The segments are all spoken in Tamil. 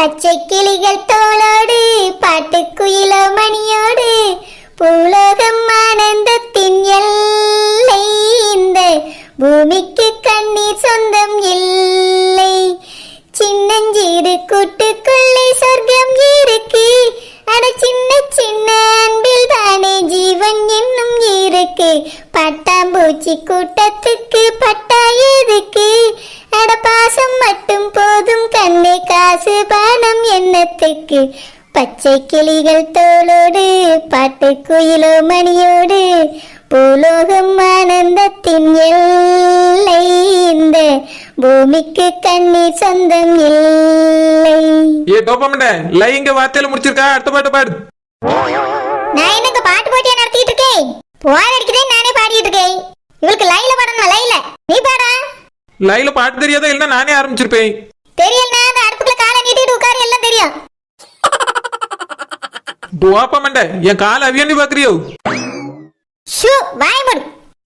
பச்சை கிளிகள் தோளோடு பாட்டுக்குயிலோ மணியோடு பூலோகம் ஆனந்தத்தின் எல்லை. இந்த பூமிக்கு கண்ணீர் சொந்தம் இல்லை. சின்னஞ்சிறு கூட்டுக்குள்ளே சொர்க்கம் இருக்கு. அட சின்ன சின்ன அன்பில் தானே ஜீவன் என்னும் இருக்கு. பட்டாம்பூச்சி கூட்டத்துக்கு பட்டா எதுக்கு? அட பாசம் மட்டும் போதும் கண்ணே, காசு பணம் என்னத்துக்கு? பச்சை கிளிகள் தோளோடு பாட்டுக்குயிலோ மணியோடு பூலோகம் ஆனந்தத்தின் எல்லை. இந்த பூமிக்கு கண்ணீர் சொந்தம் இல்லை. ஏ டோபமண்ட லைங்க வார்த்தையில முடிச்சிருக்கா? அடுத்த பாட்டு பாடு. நான் என்னங்க பாட்டு போட்டியா நடத்திட்டு இருக்கேன்? போர் அடிக்கிறேன், நானே பாடிட்டு இருக்கேன். இவளுக்கு லைல பாடணும். லைல நீ பாடா. லைல பாட்டு தெரியாதா? இல்ல நானே ஆரம்பிச்சிருப்பேன். தெரியலனா அந்த அடுப்புக்குள்ள காலை நீட்டிட்டு உட்காரு, எல்லாம் தெரியும். டோபமண்ட என் கால அவியண்டி பாக்குறியோ? ஷூ வாய் மூடு,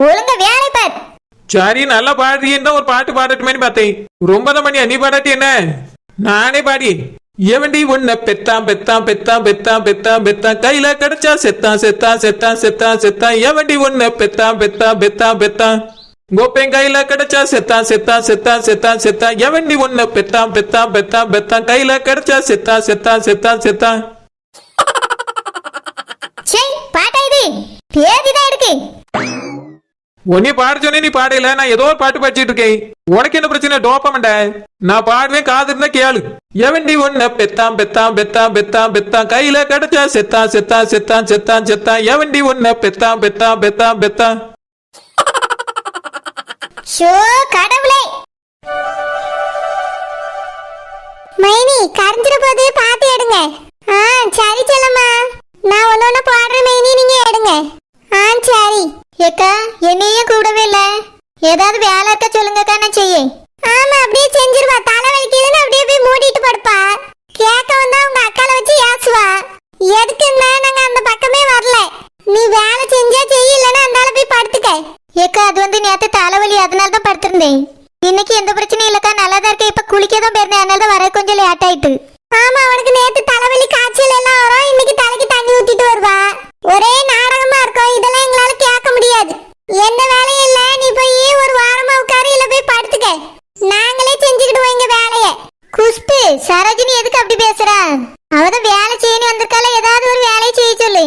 ஒழுங்கா வேலை பார். சரி நல்லா பாடுறீன்னு ஒரு பாட்டு பாடட்டுமேனு பார்த்தேன். ரொம்ப தான் பண்ணியா, நீ பாடாட்டி என்ன? நானே பாடி. எவண்டி ஒன்ன பெத்தான் பெத்தான் பெத்தான் பெத்தான் பெத்தான் பெத்தான் கையில கிடைச்சா செத்தான் செத்தான் செத்தான் செத்தான் செத்தான். எவண்டி ஒன்ன பெத்தான் பெத்தான் பெத்தான் பெத்தான் கோப்பேன் கையில கிடைச்சா செத்தான் செத்தான் செத்தான் செத்தான் செத்தான். எவண்டி ஒன்ன பெத்தான் பெத்தான் பெத்தான் பெத்தான் கையில கிடைச்சா செத்தான் செத்தான் செத்தான் செத்தான். சரி பாட்டா இது பேதிதான் இருக்கு. உன்னை பாட சொன்னே, நீ பாடல. நான் ஏதோ ஒரு பாட்டு படிச்சிட்டு இருக்கேன். உனக்கு என்ன பிரச்சனை டோபமண்ட? நான் பாடுவேன், காது இருந்தா கேளு. எவண்டி ஒன்ன பெத்தான் பெத்தான் பெத்தான் பெத்தான் பெத்தான் கையில கிடைச்சா செத்தான் செத்தான் செத்தான் செத்தான் செத்தான். எவண்டி ஒன்ன பெத்தான் பெத்தான் பெத்தான் பெத்தான். ஷோ கடவுளே, மைனி கரைஞ்சிர போது பாத்து எடுங்க. சரி செல்லம்மா, நான் ஒன்னொன்னு பாடுற மைனி, நீங்க எடுங்க. சரி ஏக்கா, என்னையும் கூடவே இல்ல. ஏதாவது வேலை இருக்க சொல்லுங்கக்கா, நான் செய்ய. ஆமா அப்படியே செஞ்சிருவா. தலை வலிக்குதுன்னு அப்படியே போய் மூடிட்டு படுப்பா. கேட்க வந்தா உங்க அக்கால வச்சு ஏசுவா. எதுக்குன்னா நாங்க அந்த பக்கமே வரல. நீ வேலை செஞ்சா செய்யலன்னா அந்தால போய் படுத்துக்க. ஏக்கா அது வந்து நேத்து தலைவலி, அதனால தான் படுத்திருந்தேன். இன்னைக்கு எந்த பிரச்சனையும் இல்லக்கா, நல்லா தான் இருக்கேன். இப்ப குளிக்க தான் போயிருந்தேன், அதனால தான் வர கொஞ்சம் லேட் ஆயிட்டு. ஆமா அவனுக்கு நேத்து தலைவலி காய்ச்சல் எல்லாம் வரும். இன்னைக்கு தலைக்கு தண்ணி ஊத்திட்டு வருவா. ஒரே நாடகமா இருக்கும். இதெல்லாம் எங்களால கேட்க முடியாது. எந்த வேலையும் இல்ல, நீ போய் ஒரு வாரமா உட்காரு, இல்ல போய் படுத்துக்க. நாங்களே செஞ்சுக்கிடுவோம் எங்க வேலைய. குஷ்பு சரோஜினி எதுக்கு அப்படி பேசுறா? அவதான் வேலை செய்யணும் வந்திருக்கால, ஏதாவது ஒரு வேலையை செய்ய சொல்லு.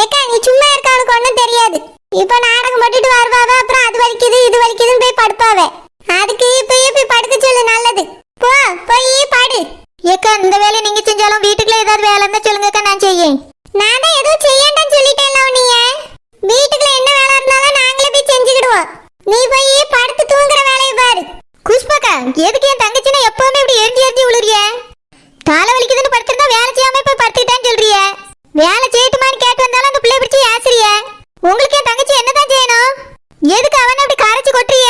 ஏக்கா நீ சும்மா இருக்க, அவனுக்கு ஒண்ணும் தெரியாது. இப்ப நாடகம் போட்டுட்டு வருவாவ, அப்புறம் அது வலிக்குது இது வலிக்குதுன்னு போய் படுப்பாவ. அதுக்கு இப்பயே போய் படுக்க சொல்லு, நல்லது. போ போய் படு. ஏக்கா இந்த வேலையை நீங்க செஞ்சாலும் வீட்டுக்குள்ள ஏதாவது வேலை இருந்தா சொல்லுங்கக்கா, நான் செய்யேன். நான் தான் எதுவும் செய்யண்டான்னு சொல்லிட்டேன்ல உன்னைய. வீட்டுக்குள்ள என்ன வேலை இருந்தாலும் நாங்களே போய் செஞ்சுக்கிடுவோம். நீ போய் படுத்து தூங்குற வேலையை பாரு. குஷ்பாக்கா எதுக்கு என் தங்கச்சினா எப்பவுமே இப்படி எரிஞ்சு எரிஞ்சு விழுறிய? தலை வலிக்குதுன்னு படுத்திருந்தா வேலை செய்யாம போய் படுத்துக்கிட்டான்னு சொல்றிய. வேலை செய்யட்டுமான்னு கேட்டு வந்தாலும் அந்த பிள்ளை பிடிச்சி ஆசிரிய. உங்களுக்கு என் தங்கச்சி என்னதான் செய்யணும்? எதுக்கு அவனை அப்படி கரைச்சு கொட்டுறிய?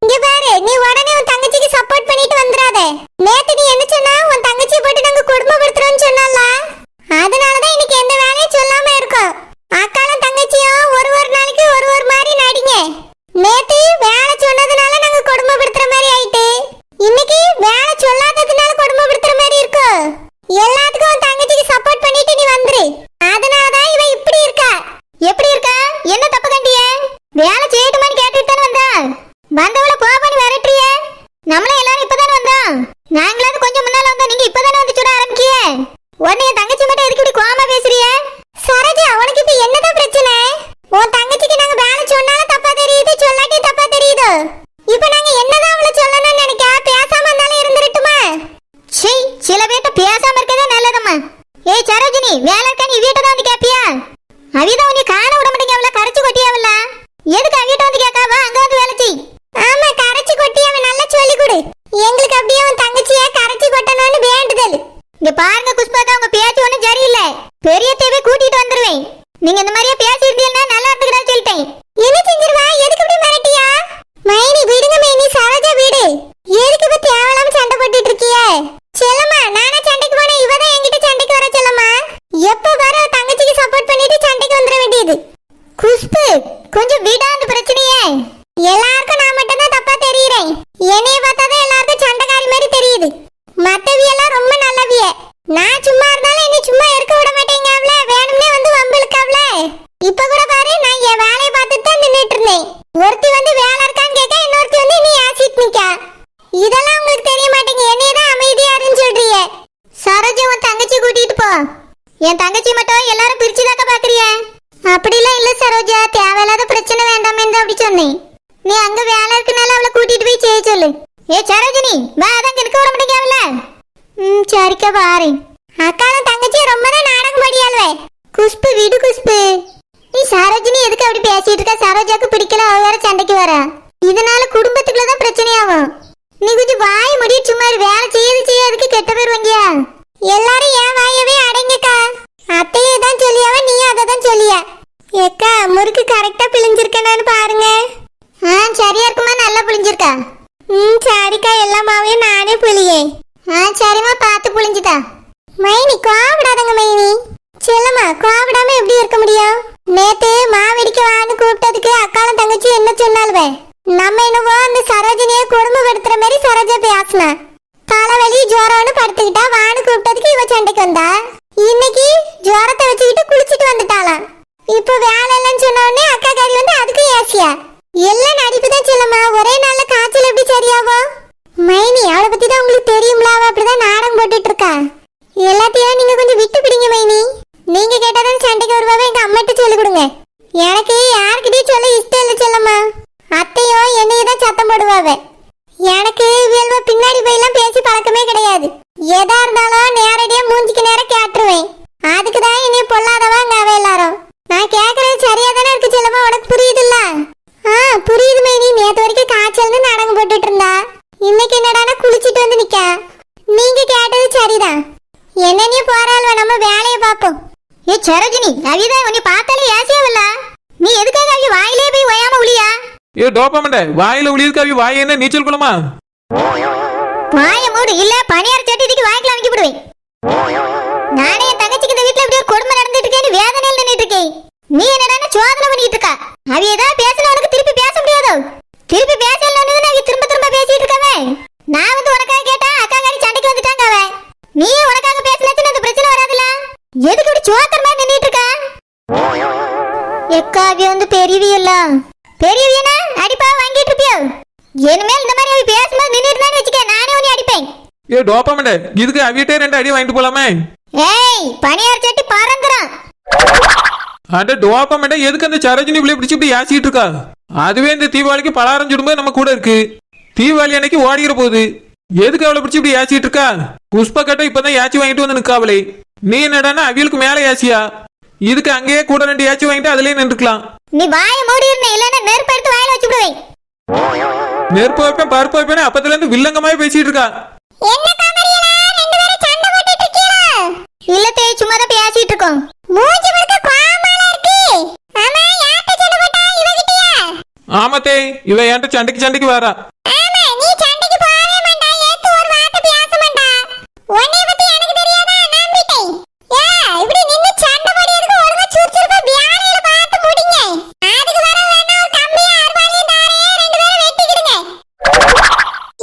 இங்க பாரு, நீ உடனே உன் தங்கச்சிக்கு சப்போர்ட் பண்ணிட்டு வந்துடாத. நேத்து நீ என்ன சொன்னா, உன் தங்கச்சியை போட்டு நாங்க குடும்பப்படுத்துறோம்னு சொன்னால. அதனாலதான் இன்னைக்கு எந்த வேலையும் சொல்லாம இருக்கோம். அக்காலும் தங்கச்சியும் ஒரு ஒரு நாளைக்கு ஒரு ஒரு மாதிரி நடிங்க. நேத்து வேலை சொன்னதுனால நாங்க குடும்பப்படுத்துற மாதிரி ஆயிட்டு, இன்னைக்கு வேலை சொல்லாததுனால குடும்பப்படுத்துற மாதிரி இருக்கும். எல்லாத்துக்கும் உன் தங்கச்சிக்கு சப்போர்ட் பண்ணிட்டு நீ வந்துரு. அதனாலதான் இவ இப்படி இருக்கா. எப்படி இருக்கா? என்ன தப்பு கண்டிய? வேலை செய்யட்டுமான்னு கேட்டுட்டு தானே வந்தா. வந்தவள போவான்னு விரட்டுறிய. நம்மள எல்லாரும் இப்பதானே வந்தோம். நாங்களாவது கொஞ்சம் முன்னால வந்தோம், நீங்க இப்பதானே வந்து சுட ஆரம்பிக்கிய. உடனே என் தங்கச்சி மட்டும் எதுக்கு இப்படி கோவமா பேசுறிய? சரோஜா உனக்கு இப்ப என்னதான் பிரச்சனை? உன் தங்கச்சிக்கு நாங்க வேலை சொன்னாலும் தப்பா தெரியுது, சொல்லாட்டி தப்பா தெரியுது. இப்ப நாங்க என்னதான் அவளை சொல்லணும்னு நினைக்க? பேசாம இருந்தாலும் இருந்துருட்டுமா? சீ, சில பேர்ட்ட பேசாம இருக்கதே நல்லதம்மா. ஏய் சரோஜினி, வேலை இருக்கா? நீ வீட்டை தான் வந்து கேப்பியா? அவிதான் உன்னை காண விட மாட்டேங்க. அவளை கரைச்சு கொட்டியாவல்ல, எதுக்கு அவிட்ட வந்து கேட்காவா? அங்க வந்து வேலை செய். ஆமா கரைச்சு கொட்டி அவன் நல்லா சொல்லி கொடு. எங்களுக்கு அப்படியே உன் தங்கச்சிய கரைச்சு கொட்டணும்னு வேண்டுதல். இங்க பாருங்க குஷ்பாக்கா, உங்க பேச்சு ஒண்ணும் சரியில்லை. பெரிய தேவை கூட்டிட்டு வந்துருவேன். நீங்க இந்த மாதிரியே பேசிருந்தீங்கன்னா நல்லா இருக்குன்னு சொல்லிட்டேன். என்ன செஞ்சிருவா? எதுக்கு இப்படி மிரட்டியா? மைனி விடுங்க மைனி, சரோஜா வீடு. எதுக்கு இப்ப தேவலாம சண்டை போட்டுட்டு இருக்கிய? செல்லம்மா நானா சண்டைக்கு போனேன், இவதான் என்கிட்ட சண்டைக்கு வர. செல்லம்மா எப்ப வர தங்கச்சிக்கு சப்போர்ட் பண்ணிட்டு சண்டைக்கு வந்துட வேண்டியது. குஷ்பு கொஞ்சம் விடா அந்த பிரச்சனையே. எல்லாருக்கும் நான் மட்டும் தான் தப்பா தெரியுறேன். என்னைய பார்த்தாதான் எல்லாருக்கும் சண்டைக்காரி மாதிரி தெரியுது. மத்தவியெல்லாம் ரொம்ப நல்லவிய. இதெல்லாம் உங்களுக்கு தெரிய மாட்டேங்க. என்னைய தான் அமைதியா இருன்னு சொல்றீங்க. சரோஜா உன் தங்கச்சி கூட்டிட்டு போ. என் தங்கச்சி மட்டும் எல்லாரும் பிரிச்சுதாக்க பாக்குறிய? அப்படிலாம் இல்ல சரோஜா, தேவையில்லாத பிரச்சனை வேண்டாமேன்னு தான் அப்படி சொன்னேன். நீ அங்க வேலை இருக்கனால அவளை கூட்டிட்டு போய் செய்ய சொல்லு. ஏ சரோஜினி வா, அதான் கிணக்க வர மாட்டேங்கல. சரிக்கா வாரேன். அக்காலும் தங்கச்சி ரொம்ப தான் நாடகம் படியாள்வே. குஷ்பு விடு குஷ்பு. நீ சரோஜினி எதுக்கு அப்படி பேசிட்டு இருக்க? சரோஜாக்கு பிடிக்கல, அவ வேற சண்டைக்கு வர. இதனால குடும்பத்துக்குள்ள தான் பிரச்சனையாகும். நீ கொஞ்சம் வாய் முடிய சும்மா வேலை செய்யறதுக்கு கெட்ட பேர் வாங்கியா? எல்லாரும் ஏன் வாயவே அடங்கக்கா. அத்தையே தான் சொல்லியாவ, நீயும் அதை தான் சொல்லிய. ஏக்கா முறுக்கு கரெக்டா பிழிஞ்சிருக்கேன்னு பாருங்க. சரியா இருக்குமா? நல்லா பிழிஞ்சிருக்கா. சரிக்கா, எல்லா மாவையும் நானே புளியேன். சரிம்மா, பார்த்து புளிஞ்சுட்டா. மைனி கோவப்படாதங்க மைனி. செல்லம்மா கோவப்படாம எப்படி இருக்க முடியும்? நேத்து மாவடிக்க வான்னு கூப்பிட்டதுக்கு அக்காலும் தங்கச்சி என்ன சொன்னாலுவே? நம்ம என்னவோ அந்த சரோஜினியை குடும்பப்படுத்துற மாதிரி சரோஜா பேசினா. தலைவலி ஜுரம்னு படுத்துக்கிட்டா வான்னு கூப்பிட்டதுக்கு இவ சண்டைக்கு வந்தா. இன்னைக்கு ஜுரத்தை வச்சுக்கிட்டு குளிச்சுட்டு வந்துட்டாளாம். இப்போ வேலை இல்லைன்னு சொன்ன உடனே அக்கா காரி வந்து அதுக்கு ஏசியா. எல்லாம் நடிப்பு தான் செல்லம்மா. ஒரே நாள்ல காய்ச்சல் எப்படி சரியாகும்? மைனி அவளை பத்தி தான் உங்களுக்கு தெரியும்ல, அவ அப்படிதான் நாடகம் போட்டுட்டு இருக்கா. எல்லாத்தையும் நீங்க கொஞ்சம் விட்டு பிடிங்க மைனி. நீங்க கேட்டாதான் சண்டைக்கு வருவாவே. எங்க அம்மாட்ட சொல்லி கொடுங்க. எனக்கு யாருக்கிட்டயும் சொல்ல இஷ்டம் இல்லை செல்லம்மா. அத்தையோ என்னையே தான் சத்தம் போடுவாவே. எனக்கு இயல்பா பின்னாடி போயெல்லாம் பேசி பழக்கமே கிடையாது. எதா இருந்தாலும் நேரடியா மூஞ்சிக்கு நேரம் கேட்டுருவேன். அதுக்கு தான் என்னைய பொல்லாதவாங்க அவ எல்லாரும். நான் கேட்கறது சரியா தானே இருக்கு செல்லம்மா, உனக்கு புரியுதுல்ல? புரியுது மைனி. நேத்து வரைக்கும் காய்ச்சல்னு நாடகம் போட்டுட்டு இருந்தா, இன்னைக்கு என்னடானா குளிச்சிட்டு வந்து நிக்கா. நீங்க கேட்டது சரிதான். என்னன்னே போறாள்வ, நம்ம வேலையை பார்ப்போம். ஏ சரோஜினி, அவிதான் உன்னை பார்த்தாலே ஏசியாவில்ல. நீ எதுக்காக அவி வாயிலே போய் ஒயாம உளியா? ஏ டோப்பமண்ட, வாயில உளியிருக்கு அவி வாய் என்ன நீச்சல் குளமா? வாய மூடு, இல்ல பணியார சட்டிக்கு வாய்க்குல அமைக்க விடுவேன். நானே என் தங்கச்சிக்கு இந்த வீட்டுல இப்படி ஒரு கொடுமை நடந்துட்டு இருக்கேன்னு வேதனையில் நின்றுட்டு இருக்கேன். நீ என்னடா சோதனை பண்ணிட்டு இருக்கா? அவ ஏதாவது பேசினா உனக்கு திருப்பி பேச முடியாதோ? திருப்பி பேசலன்னு அவ திரும்ப திரும்ப பேசிட்டு இருக்காவே. நான் வந்து உனக்காக கேட்டா அக்கா காரி சண்டைக்கு வந்துட்டாங்க. அவ நீ உனக்காக பேசினாச்சுன்னு அந்த பிரச்சனை வராதுல. எதுக்கு இப்படி சோத்தர் மாதிரி நின்றுட்டு இருக்கா? எக்கா அவ வந்து பெரியவியல்ல. பெரியவியனா அடிப்பா வாங்கிட்டு இருப்பியோ? இனிமேல் இந்த மாதிரி அவ பேசும்போது நின்றுட்டு தான் வச்சுக்க, நானே உன்னை அடிப்பேன். ஏ டோப்பமண்ட, இதுக்கு அவிட்டே 2 அடி வாங்கிட்டு போலாமே. ஏய் பணியார சட்டி பறந்துறான். அட டோப்பமண்ட, எதுக்கு அந்த சரோஜினி பிள்ளை பிடிச்சி இப்படி யாசிட்டு இருக்கா? அதுவே இந்த தீபாவளிக்கு பலாரம் சுடும்போது நம்ம கூட இருக்கு. தீபாவளி அன்னைக்கு ஓடிக்கிற போகுது. எதுக்கு அவளை பிடிச்சி இப்படி யாசிட்டு இருக்கா? புஷ்ப கட்ட இப்பதான் யாச்சி வாங்கிட்டு வந்து நிக்காவளே. நீ என்னடானா அவியலுக்கு மேல யாசியா? இதுக்கு அங்கேயே கூட 2 யாச்சி வாங்கிட்டு அதுலயே நின்றுக்கலாம். நீ வாய மூடி இருந்த, இல்லன்னா நெருப்பு எடுத்து வாயில வச்சு விடுவேன். நெருப்பு வைப்பேன் பருப்பு வைப்பேன் அப்பத்துல இருந்து வில்லங்கமாவே பேசிட்டு இருக்கா. என்ன காமெடியலா, ரெண்டு பேரும் சண்டை போட்டுட்டு இருக்கீங்களா? இல்ல தேய், சும்மா தான் பேசிட்டு இருக்கோம். மூஞ்சி முழுக்க கோவமால இருக்கு. ஆமா, யார்ட்ட சண்டை போட்டா? இவகிட்டயா? ஆமாத்தே, இவ என்கிட்ட சண்டைக்கு வரா. ஆமா, நீ சண்டைக்கு போவே மாட்டா, ஏத்து ஒரு வார்த்தை பேச மாட்டா. உன்னை பத்தி எனக்கு தெரியாதா? நம்பிட்டேன். இப்படி நின்னு சண்டை போடுறதுக்கு ஒழுங்கா சுறுசுறுப்பா வியாழையில பார்த்து முடிங்க. அதுக்கு வர வேணா ஒரு கம்பியா அருவாளையும் தாரே, 2 பேரும் வெட்டிக்கிடுங்க.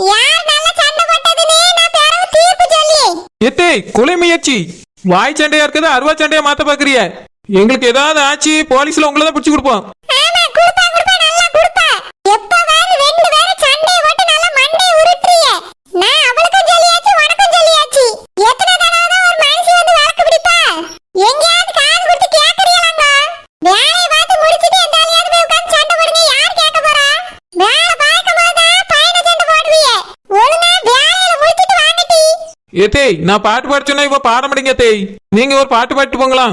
யார் நல்ல சண்டை போட்டதுன்னு நான் பிறகு தீர்ப்பு சொல்லி. எத்தே கொலை முயற்சி. வாய் சண்டையா இருக்குது, அருவா சண்டையா மாத்த பாக்குறிய? எங்களுக்கு ஏதாவது ஆச்சு போலீஸ்ல உங்களை தான் பிடிச்சு கொடுப்போம். ஆமா, குடுப்பா நல்லா குடுப்பா. எப்பவாவது 2 பேரும் சண்டைய போட்டு நல்லா மண்டைய உருட்டுறீங்க. நான் அவளுக்கும் சொல்லியாச்சு, உனக்கும் சொல்லியாச்சு. எத்தனை தடவை தான் ஒரு மனுஷி வந்து வழக்கு பிடிப்பா? எங்கயாவது காது கொடுத்து கேக்குறீங்களாங்க? வேலையை பார்த்து முடிச்சிட்டு எந்த ஆளையாவது போய் உட்கார்ந்து சண்டை போடுங்க. யார் கேட்க போறா? வேலை பார்க்கும்போது தான் பையனை சண்டை போடுவீங்க. ஒழுங்கா வேலையில முடிச்சிட்டு வாங்கட்டி. ஏத்தே, நான் பாட்டு பாட சொன்னா இவ பாட மாட்டேங்க. தேய், நீங்க ஒரு பாட்டு பாட்டு போங்களா?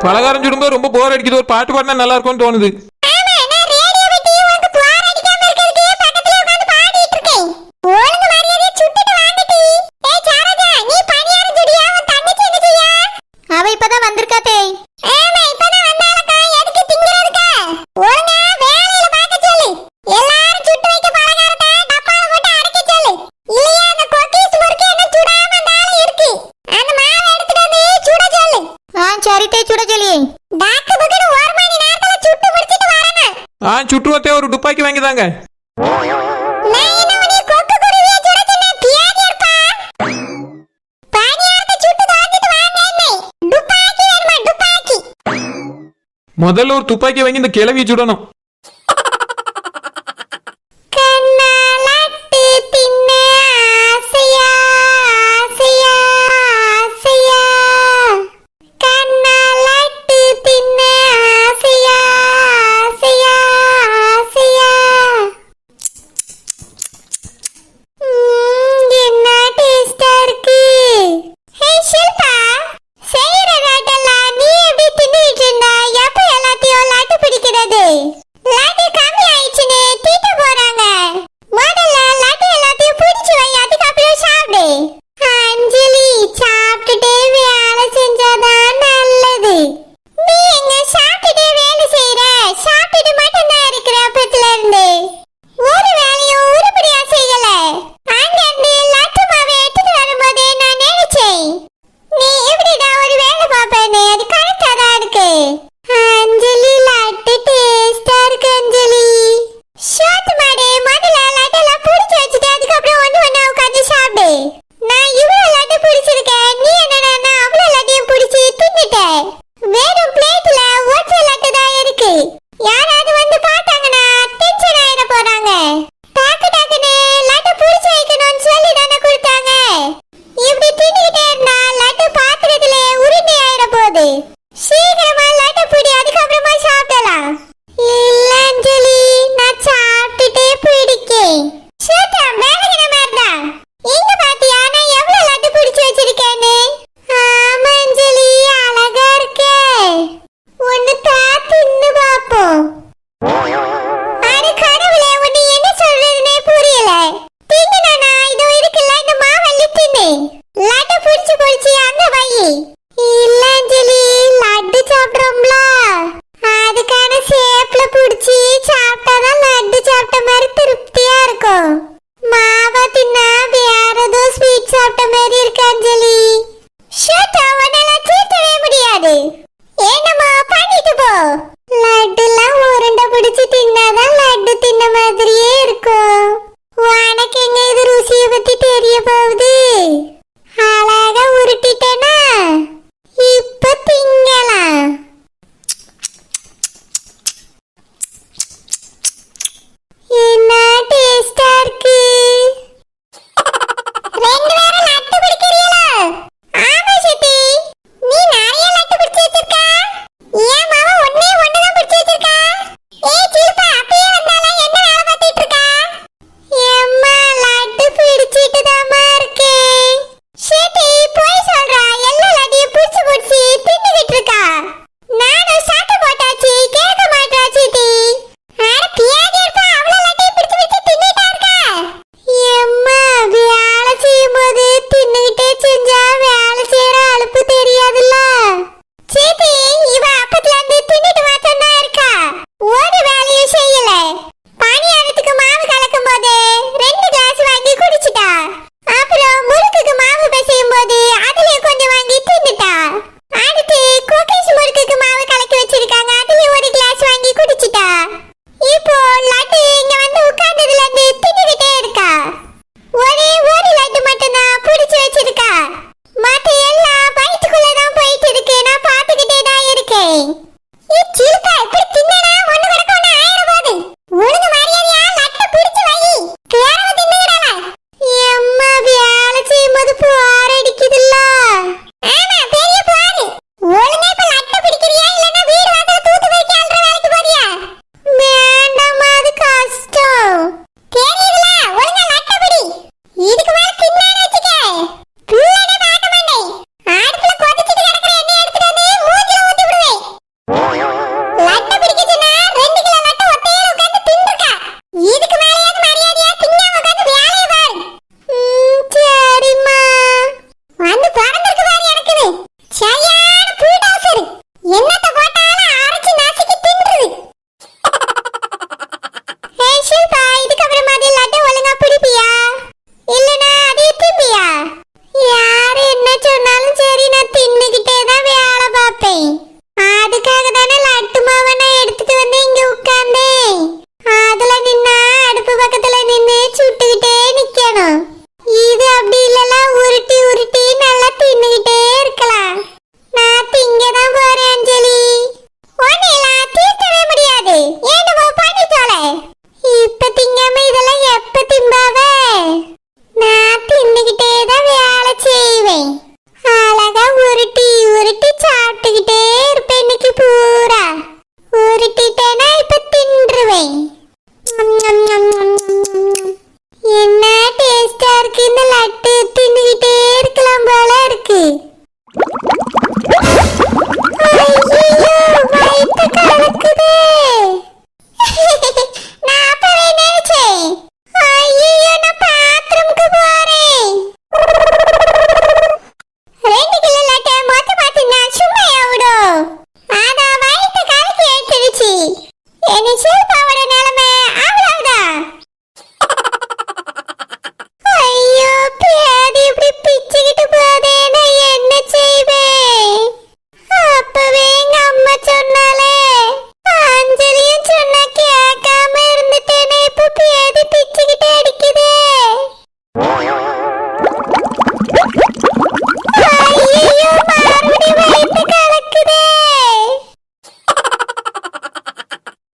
பலகாரம் சுடும்போது ரொம்ப போர் அடிக்குது, ஒரு பாட்டு பாடினா நல்லா இருக்கும்னு தோணுது. ஆமா, நான் ரேடியோ வெட்டி உங்களுக்கு போர் அடிக்காம இருக்கிறதுக்கு பக்கத்துல உட்கார்ந்து பாடிட்டு இருக்கேன். ஒழுங்கு மரியாதையா சுட்டுட்டு வாங்கட்டி. ஏய் சரோஜா, நீ பணியாரம் சுடியா? உன் தங்கச்சி என்ன செய்யா? அவ இப்பதான் வந்திருக்கா தேய். ஆமா, இப்பதான் வந்தாலக்கா. எதுக்கு திங்கிறதுக்கா? ஒழுங்கா வேலையில பார்க்க சொல்லு. எல்லாரும் சுட்டு வைக்க பலகாரத்தை டப்பால போட்டு அடைக்க சொல்லு. இல்லையா அந்த கொக்கீஸ் முறுக்கு என்ன சுடாம தால இருக்கு. அந்த மாவை எடுத்துட்டு வந்து சுட சொல்லு. சரி தேய், சுட சொல்லி. டாக்கு புக்குன்னு 1 மணி நேரத்துல சுட்டு முடிச்சிட்டு வரணும். சுற்றுவத்தே ஒரு துப்பாக்கி வாங்கிதாங்க. நான் என்ன உன்னை கொக்கு குருவியா சுட சொன்னேன்? பியாதி இருப்பா. பணியாரத்தை சுட்டு தோத்திட்டு வாங்கன்னு. துப்பாக்கி வேணுமா? துப்பாக்கி. முதல்ல ஒரு துப்பாக்கி வாங்கி இந்த கிளவியை சுடணும். கண்ணாலட்டு போவே